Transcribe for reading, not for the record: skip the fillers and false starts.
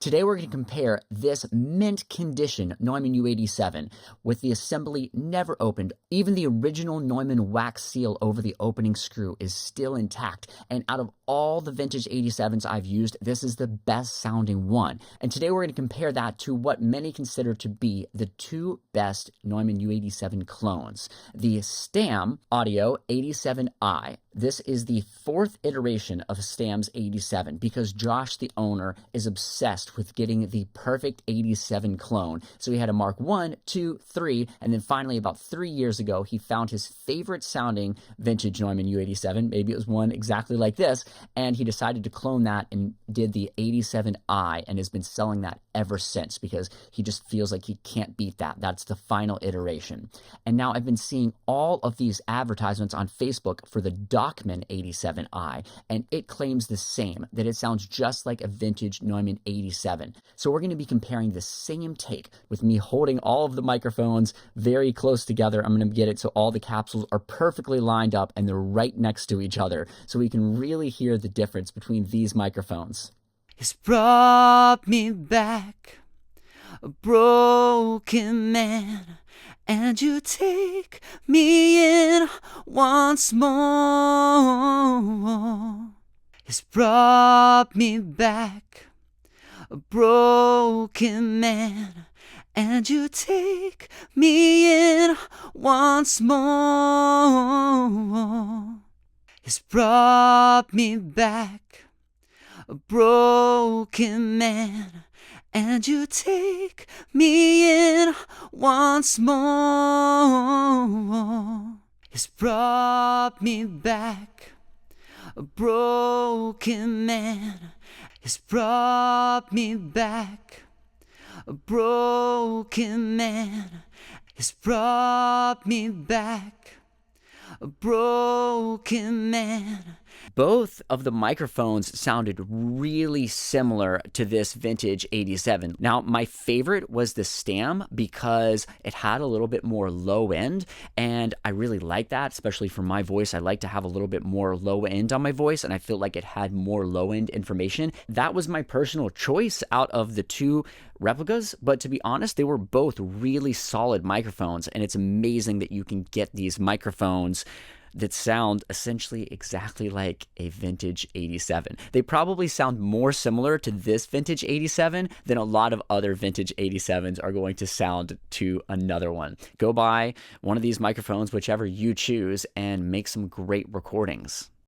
Today we're going to compare this mint condition Neumann U87 with the assembly never opened. Even the original Neumann wax seal over the opening screw is still intact. And out of all the vintage 87s I've used, this is the best sounding one. And today we're going to compare that to what many consider to be the two best Neumann U87 clones. The Stam Audio 87i. This is the fourth iteration of Stam's 87 because Josh, the owner, is obsessed with getting the perfect 87 clone. So he had a Mark 1, 2, 3, and then finally about 3 years ago, he found his favorite sounding vintage Neumann U87. Maybe it was one exactly like this, and he decided to clone that and did the 87i and has been selling that ever since because he just feels like he can't beat that. That's the final iteration. And now I've been seeing all of these advertisements on Facebook for the Dachman 87i, and it claims the same, that it sounds just like a vintage Neumann 87. So we're going to be comparing the same take with me holding all of the microphones very close together. I'm going to get it so all the capsules are perfectly lined up and they're right next to each other so we can really hear the difference between these microphones. It's brought me back, a broken man, and you take me in once more. It's brought me back, a broken man, and you take me in once more. It's brought me back, a broken man, and you take me in once more. It's brought me back, a broken man. It's brought me back, a broken man. It's brought me back, a broken man. Both of the microphones sounded really similar to this vintage 87. Now, my favorite was the Stam because it had a little bit more low end, and I really like that, especially for my voice. I like to have a little bit more low end on my voice, and I feel like it had more low end information. That was my personal choice out of the two replicas, but to be honest, they were both really solid microphones, and it's amazing that you can get these microphones that sound essentially exactly like a vintage 87. They probably sound more similar to this vintage 87 than a lot of other vintage 87s are going to sound to another one. Go buy one of these microphones, whichever you choose, and make some great recordings.